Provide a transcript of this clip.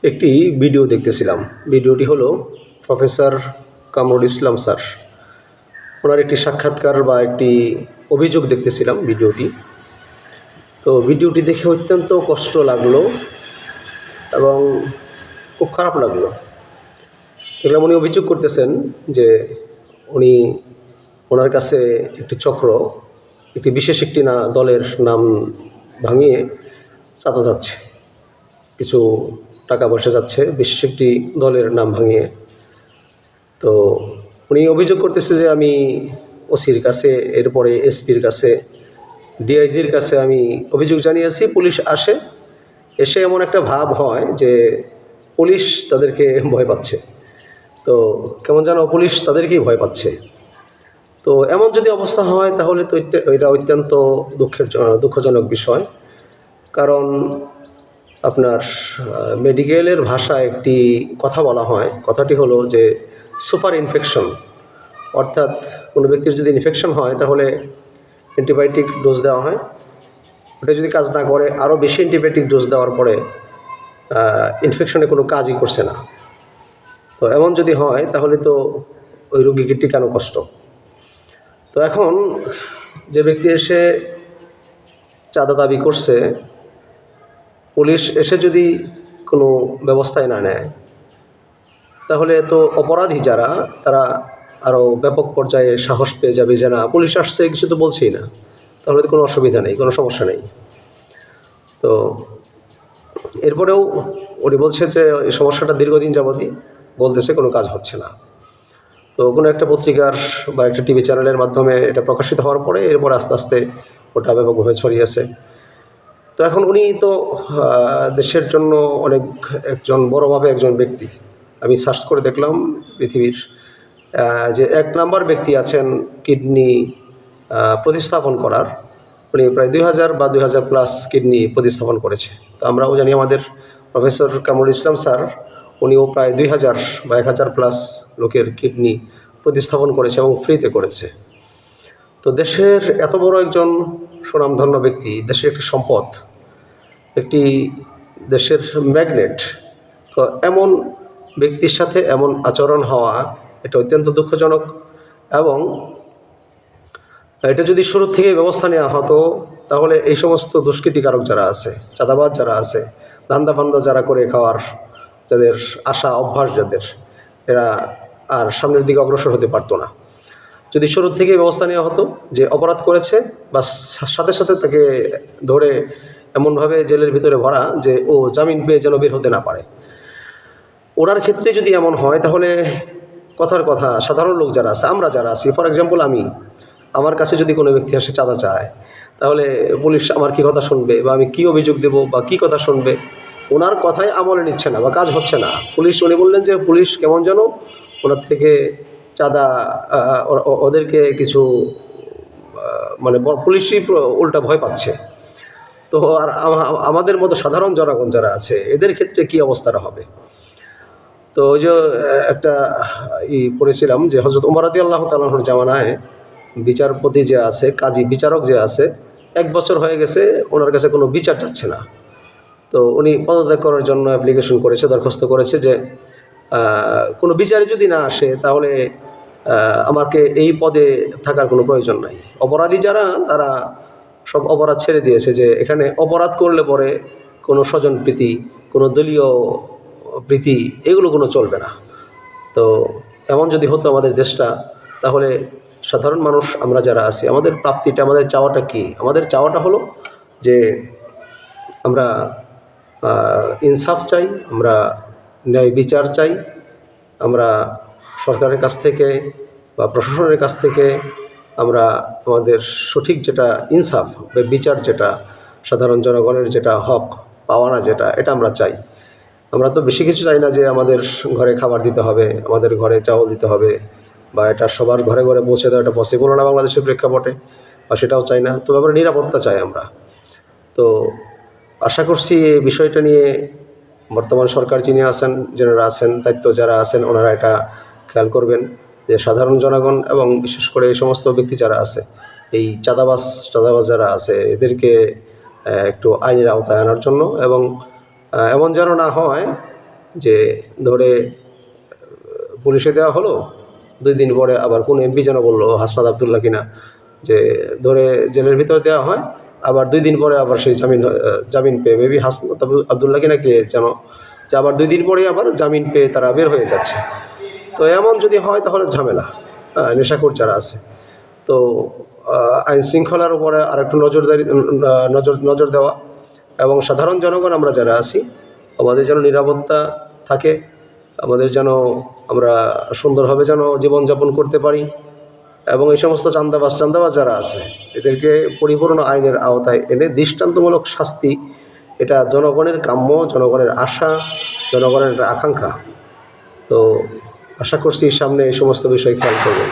একটি ভিডিও দেখতেছিলাম। ভিডিওটি হলো প্রফেসর কামরুল ইসলাম স্যার, ওনার একটি সাক্ষাৎকার বা একটি অভিযোগ দেখতেছিলাম ভিডিওটি। তো ভিডিওটি দেখে অত্যন্ত কষ্ট লাগলো এবং খুব খারাপ লাগলো। দেখলাম উনি অভিযোগ করতেছেন যে উনি ওনার কাছে একটি চক্র একটি বিশেষ একটি দলের নাম ভাঙিয়ে চাঁদা যাচ্ছে, কিছু টাকা পয়সা যাচ্ছে বিশেষ একটি দলের নাম ভাঙিয়ে। তো উনি অভিযোগ করতেছে যে আমি ওসির কাছে, এরপরে এসপির কাছে, ডিআইজির কাছে আমি অভিযোগ জানিয়েছি। পুলিশ আসে, এসে এমন একটা ভাব হয় যে পুলিশ তাদেরকে ভয় পাচ্ছে। তো কেমন যেন পুলিশ তাদেরকেই ভয় পাচ্ছে। তো এমন যদি অবস্থা হয় তাহলে তো এটা অত্যন্ত দুঃখজনক বিষয়। কারণ আপনার মেডিকেলের ভাষায় একটি কথা বলা হয়, কথাটি হলো যে সুপার ইনফেকশন, অর্থাৎ কোনো ব্যক্তির যদি ইনফেকশন হয় তাহলে অ্যান্টিবায়োটিক ডোজ দেওয়া হয়। ওটা যদি কাজ না করে আরও বেশি অ্যান্টিবায়োটিক ডোজ দেওয়ার পরে ইনফেকশনে কোনো কাজই করছে না। তো এমন যদি হয় তাহলে তো ওই রোগীকে টিকানো কষ্ট। তো এখন যে ব্যক্তি এসে চাঁদা দাবি করছে, পুলিশ এসে যদি কোনো ব্যবস্থায় না নেয় তাহলে তো অপরাধী যারা তারা আরও ব্যাপক পর্যায়ে সাহস পেয়ে যাবে যে না, পুলিশ আসছে, কিছু তো বলছেই না, তাহলে তো কোনো অসুবিধা নেই, কোনো সমস্যা নেই। তো এরপরেও উনি বলছে যে এই সমস্যাটা দীর্ঘদিন যাবতই বলতেছে, কোনো কাজ হচ্ছে না। তো কোনো একটা পত্রিকার বা একটা টিভি চ্যানেলের মাধ্যমে এটা প্রকাশিত হওয়ার পরে এরপর আস্তে আস্তে ওটা ব্যাপকভাবে ছড়িয়েছে। তো এখন উনি তো দেশের জন্য অনেক একজন বড়োভাবে একজন ব্যক্তি। আমি সার্চ করে দেখলাম পৃথিবীর যে 1 নাম্বার ব্যক্তি আছেন কিডনি প্রতিস্থাপন করার, উনি প্রায় 2000 বা 2000+ কিডনি প্রতিস্থাপন করেছে। তো আমরাও জানি আমাদের প্রফেসর কামরুল ইসলাম স্যার, উনিও প্রায় 2000 বা 1000+ লোকের কিডনি প্রতিস্থাপন করেছে এবং ফ্রিতে করেছে। তো দেশের এত বড় একজন সুনামধন্য ব্যক্তি, দেশের একটি সম্পদ, একটি দেশের ম্যাগনেট, তো এমন ব্যক্তির সাথে এমন আচরণ হওয়া এটা অত্যন্ত দুঃখজনক। এবং এটা যদি শুরু থেকে ব্যবস্থা নেওয়া হতো তাহলে এই সমস্ত দুষ্কৃতিকারক যারা আছে, চাঁদাবাজ যারা আছে, ধান্দা যারা করে খাওয়ার, যাদের আশা অভ্যাস যাদের, এরা আর সামনের দিকে অগ্রসর হতে পারতো না। যদি শুরু থেকে ব্যবস্থা নেওয়া হতো যে অপরাধ করেছে বা সাথে সাথে তাকে ধরে এমনভাবে জেলের ভিতরে ভরা যে ও জামিন পেয়ে যেন বের হতে না পারে। ওনার ক্ষেত্রে যদি এমন হয় তাহলে কথার কথা সাধারণ লোক যারা আছে, আমরা যারা আছি, ফর এক্সাম্পল আমার কাছে যদি কোনো ব্যক্তি এসে চাঁদা চায় তাহলে পুলিশ আমার কী কথা শুনবে বা আমি কী অভিযোগ দেব বা কী কথা শুনবে? ওনার কথাই আমলে নিচ্ছে না বা কাজ হচ্ছে না। উনি বললেন যে পুলিশ কেমন যেন ওনার থেকে চাঁদা, ওদেরকে কিছু মানে পুলিশই উল্টা ভয় পাচ্ছে। তো আর আমাদের মতো সাধারণ জনগণ যারা আছে এদের ক্ষেত্রে কী অবস্থাটা হবে? তো ওই যে একটা পড়েছিলাম যে হযরত ওমর রাদিয়াল্লাহু তাআলা আনহুর জামানায় বিচারপতি যে আছে, কাজী বিচারক যে আছে, 1 বছর হয়ে গেছে ওনার কাছে কোনো বিচার যাচ্ছে না। তো উনি পদত্যাগ করার জন্য অ্যাপ্লিকেশন করেছে, দরখাস্ত করেছে যে কোনো বিচারে যদি না আসে তাহলে আমাকে এই পদে থাকার কোনো প্রয়োজন নাই। অপরাধী যারা তারা সব অপরাধ ছেড়ে দিয়েছে, যে এখানে অপরাধ করলে পরে কোনো স্বজনপ্রীতি, কোনো দলীয় প্রীতি, এগুলো কোনো চলবে না। তো এমন যদি হতো আমাদের দেশটা, তাহলে সাধারণ মানুষ আমরা যারা আছি, আমাদের প্রাপ্তিটা, আমাদের চাওয়াটা কি? আমাদের চাওয়াটা হলো যে আমরা ইনসাফ চাই, আমরা ন্যায় বিচার চাই, আমরা সরকারের কাছ থেকে বা প্রশাসনের কাছ থেকে আমরা আমাদের সঠিক যেটা ইনসাফ বা বিচার, যেটা সাধারণ জনগণের যেটা হক পাওয়ানা, যেটা এটা আমরা চাই। আমরা তো বেশি কিছু চাই না যে আমাদের ঘরে খাবার দিতে হবে, আমাদের ঘরে চাউল দিতে হবে, বা এটা সবার ঘরে ঘরে পৌঁছে দেওয়া এটা পসিবল না বাংলাদেশের প্রেক্ষাপটে, বা সেটাও চাই না। তবে আমরা নিরাপত্তা চাই আমরা। তো আশা করছি এই বিষয়টা নিয়ে বর্তমান সরকার যিনি আছেন, যারা আছেন দায়িত্ব যারা আছেন, ওনারা এটা খেয়াল করবেন যে সাধারণ জনগণ এবং বিশেষ করে এই সমস্ত ব্যক্তি যারা আছে, এই চাঁদাবাজ যারা আছে, এদেরকে একটু আইনের আওতায় আনার জন্য। এবং এমন যেন না হয় যে ধরে পুলিশে দেওয়া হলো, 2 দিন পরে আবার কোন এমপি যেন বললো, হাসনাত আবদুল্লাহ কিনা, যে ধরে জেলের ভিতরে দেওয়া হয়, আবার 2 দিন পরে আবার সেই জামিন পেয়ে, মেবি হাসনাত আবদুল্লাহ কিনা কে যেন, যে আবার 2 দিন পরেই আবার জামিন পেয়ে তারা বের হয়ে যাচ্ছে। তো এমন যদি হয় তাহলে ঝামেলা, নেশাখোর যারা আছে। তো আইন শৃঙ্খলার উপরে আরেকটু নজর দেওয়া, এবং সাধারণ জনগণ আমরা যারা আছি আমাদের যেন নিরাপত্তা থাকে, আমাদের যেন আমরা সুন্দরভাবে যেন জীবনযাপন করতে পারি, এবং এই সমস্ত চাঁদাবাজ যারা আছে এদেরকে পরিপূর্ণ আইনের আওতায় এনে দৃষ্টান্তমূলক শাস্তি, এটা জনগণের কাম্য, জনগণের আশা, জনগণের একটা আকাঙ্ক্ষা। তো আশা করছি সামনে এই সমস্ত বিষয় খেয়াল করবেন।